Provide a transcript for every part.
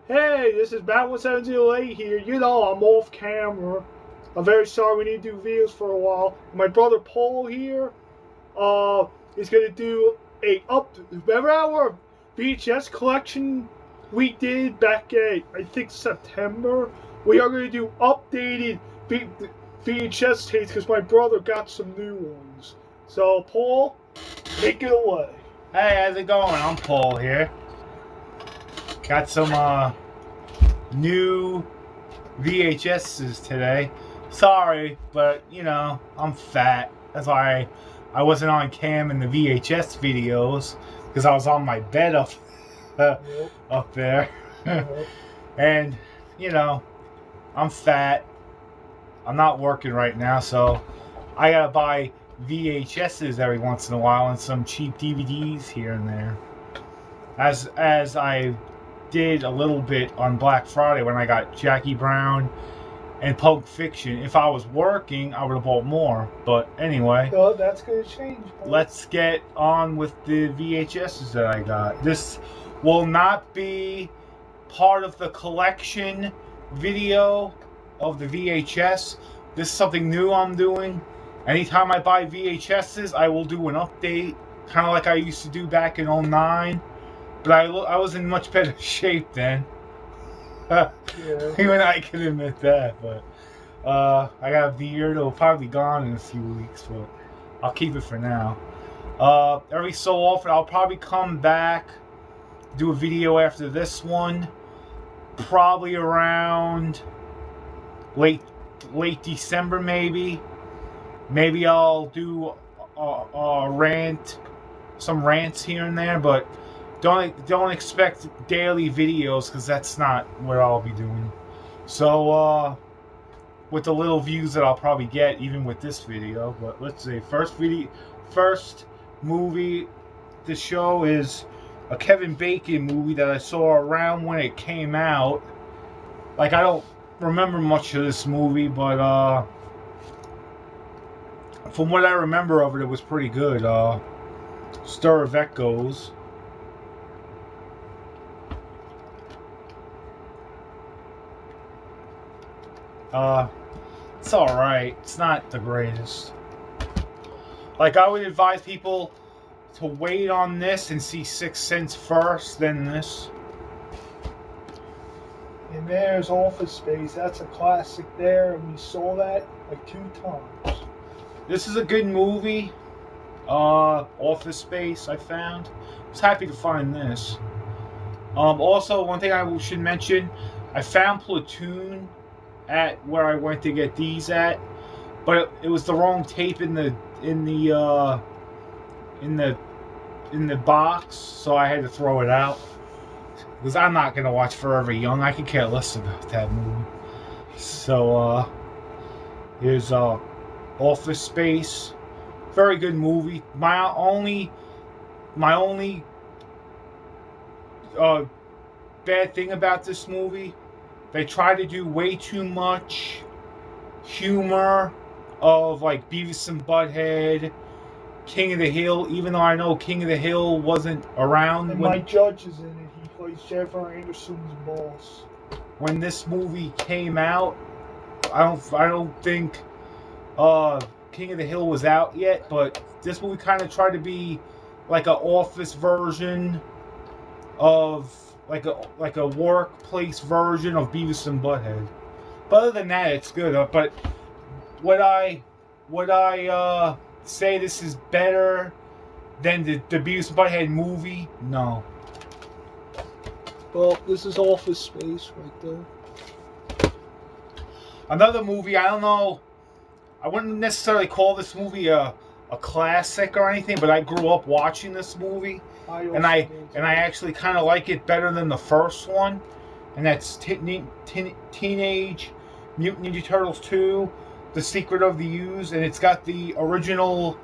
Hey, this is Bat1708 here. You know, I'm off camera. I'm very sorry we need to do videos for a while. My brother Paul here is going to do remember our VHS collection we did back in, I think, September? We are going to do updated VHS tapes because my brother got some new ones. So, Paul, take it away. Hey, how's it going? I'm Paul here. Got some new VHSs today. Sorry, but you know, I'm fat. That's why I wasn't on cam in the VHS videos because I was on my bed up up there. And you know, I'm fat. I'm not working right now, so I gotta buy VHSs every once in a while and some cheap DVDs here and there. As I did a little bit on Black Friday when I got Jackie Brown and Pulp Fiction. If I was working, I would have bought more. But anyway, oh, that's gonna change. Let's get on with the VHSs that I got. This will not be part of the collection video of the VHS. This is something new I'm doing. Anytime I buy VHSs, I will do an update, kind of like I used to do back in '09. But I was in much better shape then. Yeah. Even I can admit that. But I got a beard. It'll probably be gone in a few weeks, but I'll keep it for now. Every so often, I'll probably come back, do a video after this one. Probably around late December, maybe. Maybe I'll do a rant, some rants here and there, but don't expect daily videos because that's not what I'll be doing. So with the little views that I'll probably get even with this video, but let's see. First movie to show is a Kevin Bacon movie that I saw around when it came out. Like, I don't remember much of this movie, but from what I remember of it, it was pretty good. Stir of Echoes. It's alright. It's not the greatest. Like, I would advise people to wait on this and see Sixth Sense first, then this. And there's Office Space. That's a classic there, and we saw that like 2 times. This is a good movie. Office Space, I found. I was happy to find this. Also, one thing I should mention, I found Platoon at where I went to get these at, but it was the wrong tape in the box, so I had to throw it out because I'm not gonna watch Forever Young. I could care less about that movie. So here's Office Space, very good movie. My only bad thing about this movie, they try to do way too much humor of like Beavis and Butthead, King of the Hill, even though I know King of the Hill wasn't around and when Mike Judge is in it. He plays Jennifer Anderson's boss. When this movie came out. I don't think King of the Hill was out yet, but this movie kind of tried to be like an office version of like a workplace version of Beavis and Butthead. But other than that, it's good. But would I say this is better than the Beavis and Butthead movie? No. Well, this is Office Space right there. Another movie, I don't know. I wouldn't necessarily call this movie a classic or anything, but I grew up watching this movie. And I actually kind of like it better than the first one, and that's Teenage Mutant Ninja Turtles 2: The Secret of the Ooze, and it's got the original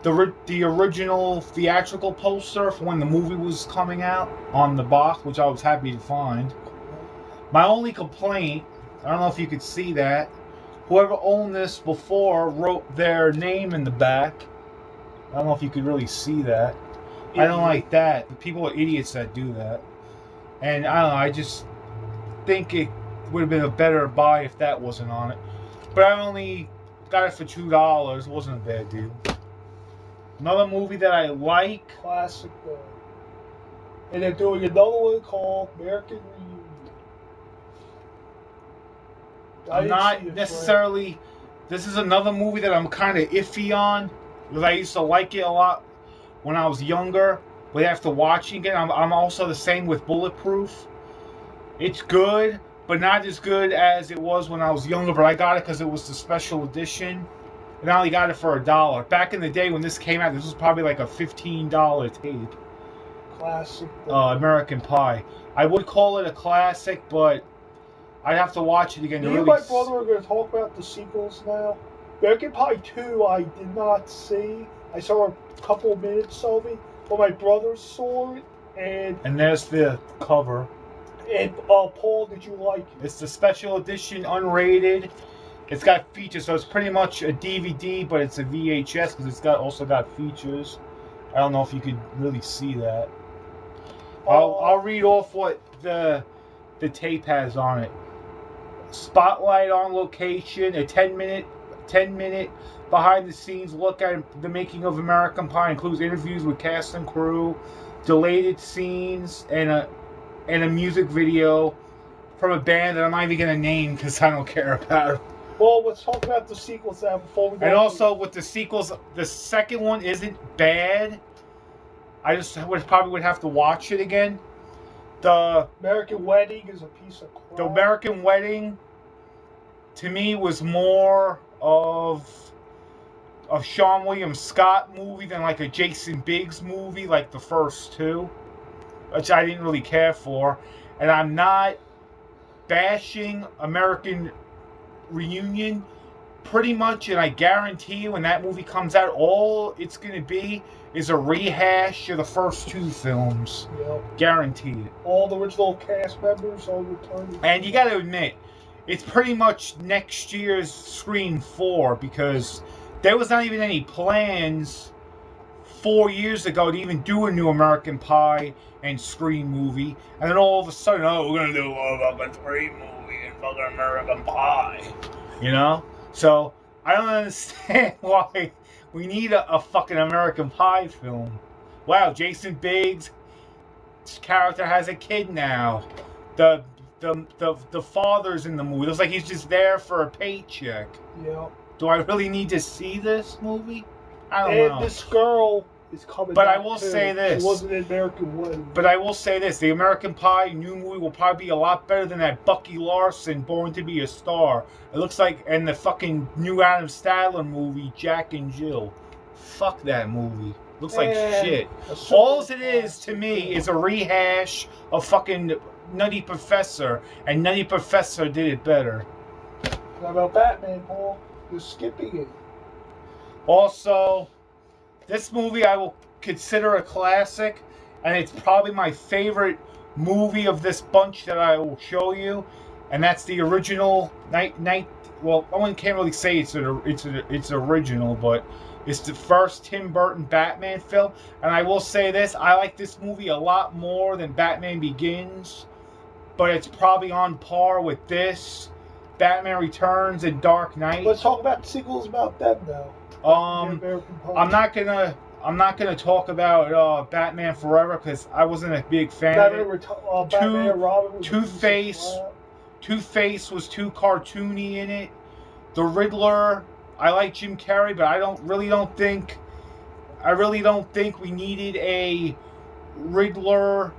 theatrical poster from when the movie was coming out on the box, which I was happy to find. My only complaint, I don't know if you could see that, whoever owned this before wrote their name in the back. I don't know if you could really see that. I don't like that. The people are idiots that do that. And I don't know, think it would have been a better buy if that wasn't on it. But I only got it for $2. It wasn't a bad deal. Another movie that I like. Classic though. And they're doing another one called American Reunion. I'm not necessarily. This is another movie that I'm kind of iffy on, because I used to like it a lot when I was younger. But after watching it, I'm also the same with Bulletproof. It's good, but not as good as it was when I was younger. But I got it because it was the special edition, and I only got it for $1. Back in the day when this came out, this was probably like a $15 tape. Classic. American Pie. I would call it a classic, but I'd have to watch it again. Me and my brother are going to talk about the sequels now. American Pie 2 I did not see. I saw a couple of minutes of it, but my brother saw it, and there's the cover. And Paul, did you like it? It's the special edition, unrated. It's got features, so it's pretty much a DVD, but it's a VHS because it's also got features. I don't know if you could really see that. I'll read off what the tape has on it. Spotlight on location, a 10-minute behind the scenes look at the making of American Pie, includes interviews with cast and crew, deleted scenes, and a music video from a band that I'm not even gonna name because I don't care about it. Well, let's talk about the sequels now before we go. And also with the sequels, the second one isn't bad. I just probably would have to watch it again. The American Wedding is a piece of crap. The American Wedding, to me, was more of a Sean William Scott movie than like a Jason Biggs movie, like the first two, which I didn't really care for. And I'm not bashing American Reunion. Pretty much, and I guarantee you when that movie comes out, all it's going to be is a rehash of the first two films. Yep. Guaranteed. All the original cast members are returning. And you got to admit, it's pretty much next year's Scream 4, because there was not even any plans 4 years ago to even do a new American Pie and Scream movie. And then all of a sudden, oh, we're going to do a fucking Scream movie and fucking American Pie. You know? So, I don't understand why we need a fucking American Pie film. Wow, Jason Biggs' character has a kid now. The father's in the movie. It looks like he's just there for a paycheck. Yeah. Do I really need to see this movie? I don't know. And this girl is coming But back I will too. say this. She wasn't in American Wedding. But I will say this. The American Pie new movie will probably be a lot better than that Bucky Larson Born to Be a Star. It looks like, and the fucking new Adam Sandler movie, Jack and Jill. Fuck that movie. Looks like shit. All it is to me is a rehash of fucking Nutty Professor, and Nutty Professor did it better. What about Batman, Paul? You're skipping it. Also, this movie I will consider a classic, and it's probably my favorite movie of this bunch that I will show you, and that's the original well, I can't really say it's original, but it's the first Tim Burton Batman film. And I will say this, I like this movie a lot more than Batman Begins, but it's probably on par with this, Batman Returns, and Dark Knight. Let's talk about the sequels about them now. I'm not gonna talk about Batman Forever because I wasn't a big fan of it. Batman and Robin Two-Face was too cartoony in it. The Riddler, I like Jim Carrey, but I really don't think we needed a Riddler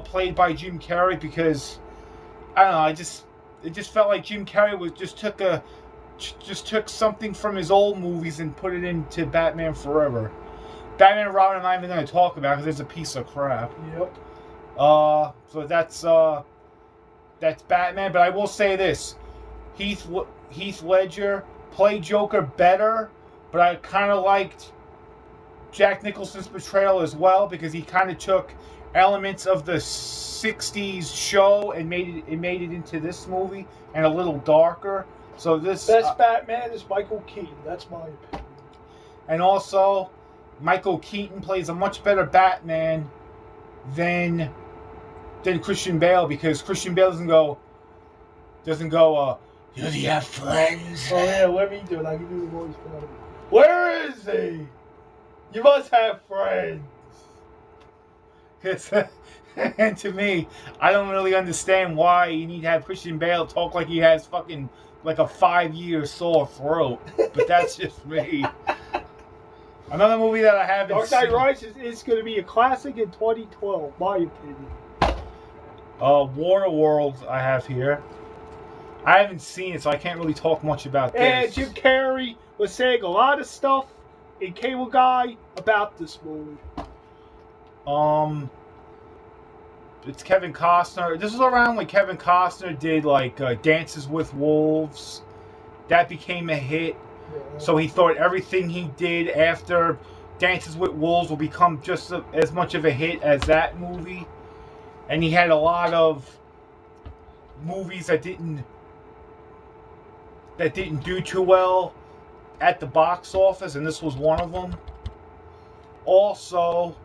played by Jim Carrey, because I don't know, it just felt like Jim Carrey just took something from his old movies and put it into Batman Forever. Batman and Robin I'm not even going to talk about because it's a piece of crap. Yep. So that's Batman. But I will say this: Heath Ledger played Joker better, but I kind of liked Jack Nicholson's portrayal as well, because he kind of took elements of the '60s show and made it into this movie, and a little darker. So this best Batman is Michael Keaton. That's my opinion. And also, Michael Keaton plays a much better Batman than than Christian Bale, because Christian Bale doesn't go, does he have friends? Oh yeah, let me do it. I can do the voice for him. Where is he? You must have friends. And to me, I don't really understand why you need to have Christian Bale talk like he has fucking like a 5-year sore throat. But that's just me. Another movie that I haven't Dark Knight seen. Rises is going to be a classic in 2012, my opinion. Waterworld I have here. I haven't seen it, so I can't really talk much about this. And Jim Carrey was saying a lot of stuff in Cable Guy about this movie. It's Kevin Costner. This is around when Kevin Costner did like Dances with Wolves. That became a hit. Yeah. So he thought everything he did after Dances with Wolves will become just as much of a hit as that movie. And he had a lot of movies that didn't do too well at the box office, and this was one of them. Also,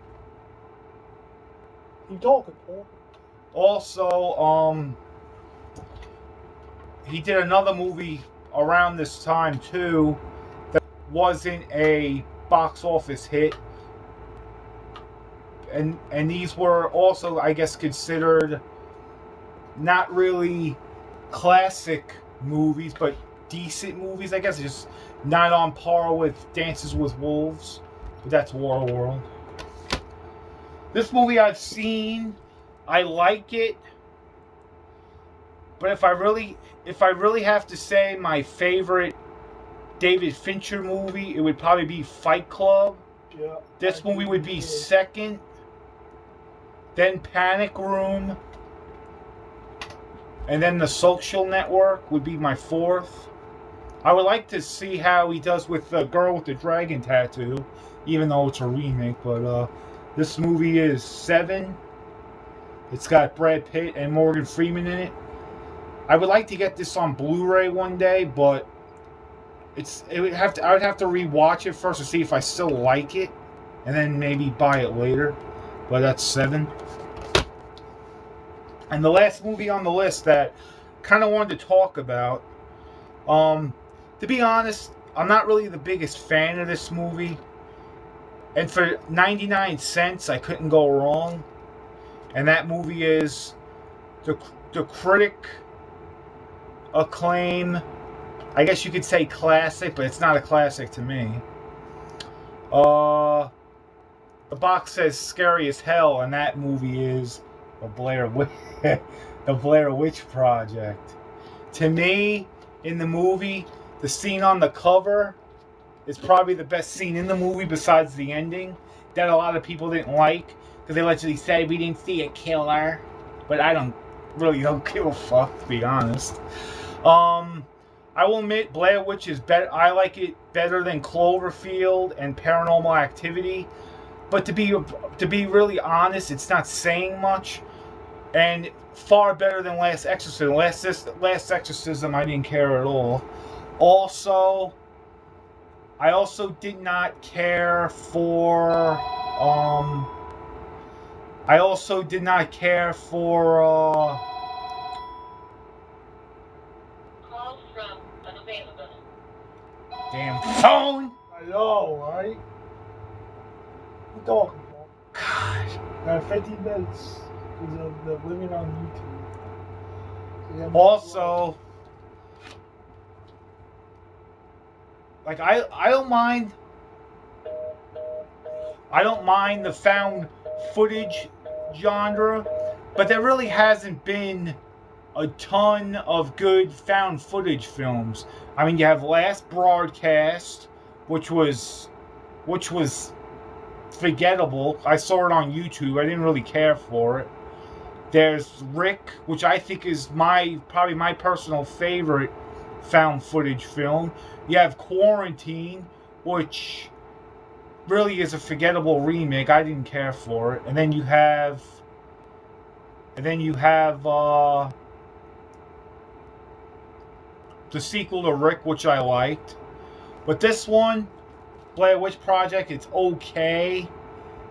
You talking, Paul? Also, he did another movie around this time too that wasn't a box office hit, and these were also, I guess, considered not really classic movies, but decent movies. I guess just not on par with Dances with Wolves, but that's Waterworld. This movie I've seen. I like it, but if I really have to say my favorite David Fincher movie, it would probably be Fight Club. Yeah. This movie would be second. Then Panic Room, and then The Social Network would be my fourth. I would like to see how he does with the Girl with the Dragon Tattoo, even though it's a remake. But this movie is 7. It's got Brad Pitt and Morgan Freeman in it. I would like to get this on Blu-ray one day, but I would have to rewatch it first to see if I still like it, and then maybe buy it later. But that's 7. And the last movie on the list that kind of wanted to talk about, to be honest, I'm not really the biggest fan of this movie. And for 99 cents, I couldn't go wrong. And that movie is the critic acclaim, I guess you could say classic, but it's not a classic to me. The box says Scary as Hell, and that movie is the Blair Witch Project. To me, in the movie, the scene on the cover is probably the best scene in the movie besides the ending that a lot of people didn't like, because they literally said we didn't see a killer. But I don't give a fuck, to be honest. I will admit Blair Witch is better. I like it better than Cloverfield and Paranormal Activity. But to be really honest, it's not saying much. And far better than Last Exorcism. Last Exorcism I didn't care at all. Also, I also did not care for Call from unavailable. Damn phone! I know, right? You talking, Paul? God. Got 15 minutes because of the living on YouTube. So yeah, Also, like I don't mind the found footage genre, but there really hasn't been a ton of good found footage films. I mean, you have Last Broadcast, which was forgettable. I saw it on YouTube. I didn't really care for it. There's Rick, which I think is probably my personal favorite found footage film. You have Quarantine, which really is a forgettable remake. I didn't care for it. And then you have the sequel to Rick, which I liked. But this one, Blair Witch Project, it's okay.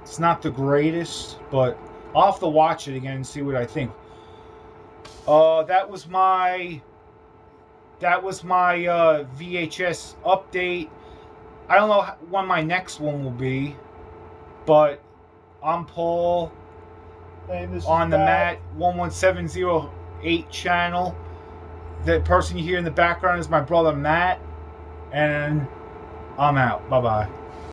It's not the greatest, but I'll have to watch it again and see what I think. That was my VHS update. I don't know when my next one will be, but I'm Paul And this on is the Matt 11708 channel. The person you hear in the background is my brother Matt, and I'm out. Bye bye.